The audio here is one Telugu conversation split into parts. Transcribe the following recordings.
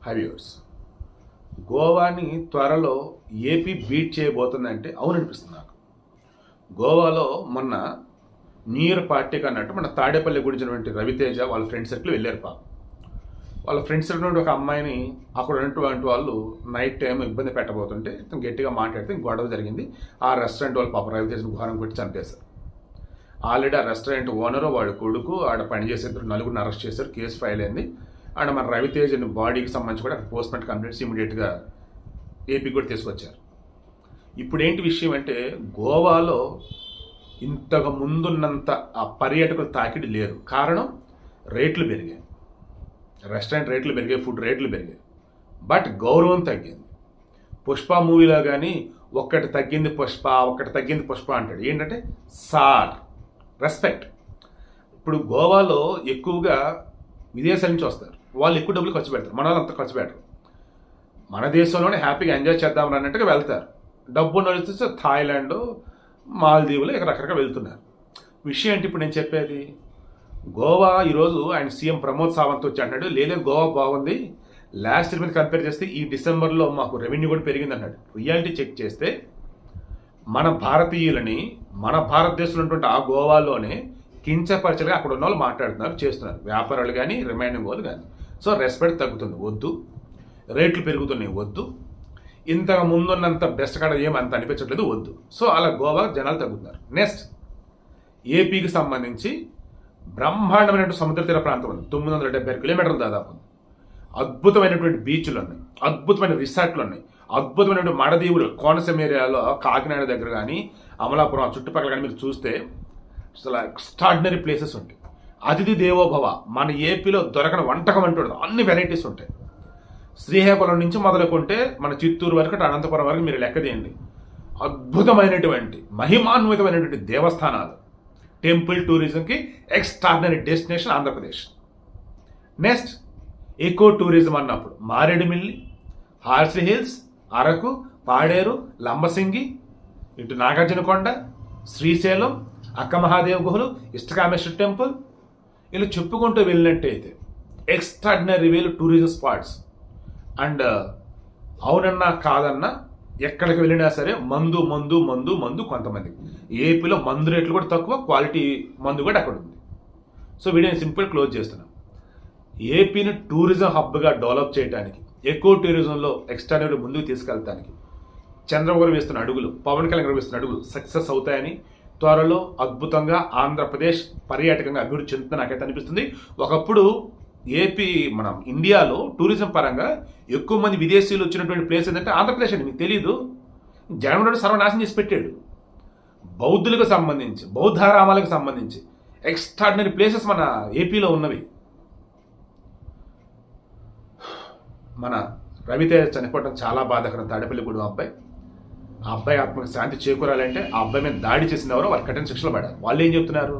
హైవ్యూర్స్ గోవాని త్వరలో ఏపీ బీట్ చేయబోతుందంటే అవుననిపిస్తుంది నాకు. గోవాలో మొన్న న్యూ ఇయర్ పార్టీకి అన్నట్టు మన తాడేపల్లి గురించినటువంటి రవితేజ వాళ్ళ ఫ్రెండ్ సర్కిల్ వెళ్ళారు. పాపం వాళ్ళ ఫ్రెండ్ సర్కిల్ నుండి ఒక అమ్మాయిని అక్కడ ఉన్నటువంటి వాళ్ళు నైట్ టైం ఇబ్బంది పెట్టబోతుంటే గట్టిగా మాట్లాడితే గొడవ జరిగింది. ఆ రెస్టారెంట్ వాళ్ళు పాపం రవితేజను ఘోరం కొట్టి చంపేశారు. ఆల్రెడీ ఆ రెస్టారెంట్ ఓనరు వాడి కొడుకు ఆడ పనిచేసే నలుగురిని అరెస్ట్ చేశారు. కేసు ఫైల్ అయింది. అండ్ మన రవితేజని బాడీకి సంబంధించి కూడా పోస్ట్మార్టం కంప్లీట్స్ ఇమీడియట్గా ఏపీకి కూడా తీసుకొచ్చారు. ఇప్పుడు ఏంటి విషయం అంటే గోవాలో ఇంతకు ముందున్నంత ఆ పర్యాటకులు తాకిడి లేరు. కారణం రేట్లు పెరిగాయి, రెస్టారెంట్ రేట్లు పెరిగాయి, ఫుడ్ రేట్లు పెరిగాయి. బట్ గౌరవం తగ్గింది. పుష్ప మూవీలో కానీ ఒక్కటి తగ్గింది పుష్ప అంటాడు. ఏంటంటే సార్ రెస్పెక్ట్. ఇప్పుడు గోవాలో ఎక్కువగా విదేశాల నుంచి వస్తారు. వాళ్ళు ఎక్కువ డబ్బులు ఖర్చు పెడతారు, మన వాళ్ళు అంత ఖర్చు పెట్టరు. మన దేశంలోనే హ్యాపీగా ఎంజాయ్ చేద్దాం అన్నట్టుగా వెళ్తారు. డబ్బు నడిస్తే థాయిలాండ్, మాల్దీవులు ఇక రకరకాల వెళ్తున్నారు. విషయం ఏంటి ఇప్పుడు నేను చెప్పేది, గోవా ఈరోజు ఆయన సీఎం ప్రమోద్ సావంత్ వచ్చి అంటాడు, లేదే గోవా బాగుంది, లాస్ట్ ఇయర్ మీద కంపేర్ చేస్తే ఈ డిసెంబర్లో మాకు రెవెన్యూ కూడా పెరిగింది అన్నాడు. రియాలిటీ చెక్ చేస్తే మన భారతీయులని మన భారతదేశంలో ఉన్నటువంటి ఆ గోవాలోనే కించపరచలుగా అక్కడ ఉన్న వాళ్ళు మాట్లాడుతున్నారు, చేస్తున్నారు. వ్యాపారాలు కానీ రిమైనింగ్ వాళ్ళు కానీ. సో రెస్పెక్ట్ తగ్గుతుంది, వద్దు. రేట్లు పెరుగుతున్నాయి, వద్దు. ఇంతకు ముందున్నంత బెస్ట్ కాడ ఏమంత అనిపించట్లేదు, వద్దు. సో అలా గోవా జనాలు తగ్గుతున్నారు. నెక్స్ట్ ఏపీకి సంబంధించి బ్రహ్మాండమైనటువంటి సముద్ర తీర ప్రాంతం ఉంది. 970 కిలోమీటర్లు దాదాపు ఉంది. అద్భుతమైనటువంటి బీచ్లు ఉన్నాయి, అద్భుతమైన రిసార్ట్లు ఉన్నాయి, అద్భుతమైనటువంటి మడదీవులు. కోనసీమ ఏరియాలో కాకినాడ దగ్గర కానీ అమలాపురం చుట్టుపక్కల కానీ మీరు చూస్తే అసలు ఎక్స్ట్రాడినరీ ప్లేసెస్ ఉంటాయి. అతిథి దేవోభవ. మన ఏపీలో దొరకని వంటకం అంటూ అన్ని వెరైటీస్ ఉంటాయి. శ్రీకాకుళం నుంచి మొదలుకుంటే మన చిత్తూరు వరకు అనంతపురం వరకు మీరు లెక్క తీయండి. అద్భుతమైనటువంటి మహిమాన్వితమైనటువంటి దేవస్థానాలు, టెంపుల్ టూరిజంకి extraordinary destination Andhra Pradesh. Next eco tourism అన్నప్పుడు మారేడుమిల్లి, హార్సీ హిల్స్, అరకు, పాడేరు, లంబసింగి, ఇటు నాగార్జునకొండ, శ్రీశైలం, అక్క మహాదేవ్ గుహలు, ఇష్టకామేశ్వర టెంపుల్, ఇలా చెప్పుకుంటూ వెళ్ళినట్టయితే ఎక్స్ట్రాడినరీ వేలు టూరిజం స్పాట్స్. అండ్ అవునన్నా కాదన్నా ఎక్కడికి వెళ్ళినా సరే మందు మందు మందు మందు కొంతమంది. ఏపీలో మందు రేట్లు కూడా తక్కువ, క్వాలిటీ మందు కూడా అక్కడ ఉంది. సో వీడియోని సింపుల్ క్లోజ్ చేస్తున్నాం. ఏపీని టూరిజం హబ్గా డెవలప్ చేయడానికి, ఎకో టూరిజంలో ఎక్స్ట్రాడినరీ ముందుకు తీసుకెళ్తానికి చంద్రబాబు గారు వేస్తున్న అడుగులు, పవన్ కళ్యాణ్ గారు వేస్తున్న అడుగులు సక్సెస్ అవుతాయని, త్వరలో అద్భుతంగా ఆంధ్రప్రదేశ్ పర్యాటకంగా అభివృద్ధి చెందుతుందని నాకైతే అనిపిస్తుంది. ఒకప్పుడు ఏపీ మనం ఇండియాలో టూరిజం పరంగా ఎక్కువ మంది విదేశీయులు వచ్చినటువంటి ప్లేస్ ఏంటంటే ఆంధ్రప్రదేశ్ అండి. మీకు తెలీదు, జగన్మోహన్ రెడ్డి సర్వనాశనం చేసి పెట్టాడు. బౌద్ధులకు సంబంధించి, బౌద్ధారామాలకు సంబంధించి ఎక్స్ట్రాడినరీ ప్లేసెస్ మన ఏపీలో ఉన్నవి. మన రవితేజ చనిపోవడం చాలా బాధాకరం. తాడేపల్లిగూడెం అబ్బాయి, ఆ అబ్బాయి ఆత్మకు శాంతి చేకూరాలంటే ఆ అబ్బాయి మీద దాడి చేసిన ఎవరో వాళ్ళు కఠిన శిక్షలు పడారు. వాళ్ళు ఏం చెప్తున్నారు,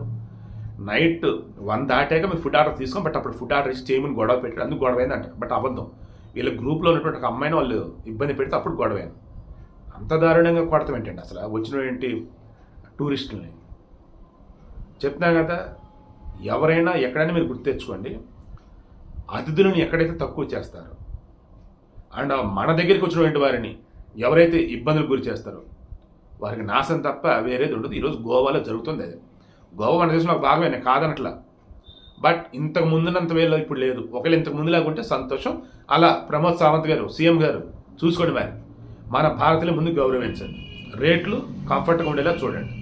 నైట్ 1 దాటాక మీరు ఫుడ్ ఆర్డర్ తీసుకోం, బట్ అప్పుడు ఫుడ్ ఆర్డర్ ఇచ్చి చేయమని గొడవ పెట్టాడు, అందుకు గొడవ అయింది అంటారు. బట్ అబద్ధం. వీళ్ళ గ్రూప్లో ఉన్నటువంటి ఒక అమ్మాయిని వాళ్ళు ఇబ్బంది పెడితే అప్పుడు గొడవ అయింది. అంత దారుణంగా కొడతాం ఏంటండి అసలు వచ్చినటువంటి టూరిస్టులని. చెప్తున్నా కదా, ఎవరైనా ఎక్కడైనా మీరు గుర్తు తెచ్చుకోండి, అతిథులను ఎక్కడైతే తక్కువ చేస్తారో అండ్ మన దగ్గరికి వచ్చినటువంటి వారిని ఎవరైతే ఇబ్బందులు గురి చేస్తారో వారికి నాశనం తప్ప వేరేది ఉండదు. ఈరోజు గోవాలో జరుగుతుంది అది. గోవా మన దేశంలో ఒక భాగమే, కాదనట్లా. బట్ ఇంతకు ముందున్నంత వేలో ఇప్పుడు లేదు. ఒకవేళ ఇంతకు ముందులాగుంటే సంతోషం. అలా ప్రమోద్ సావంత్ గారు, సీఎం గారు చూసుకోండి. మరి మన భారతీయులు ముందు గౌరవించండి, రేట్లు కంఫర్ట్గా ఉండేలా చూడండి.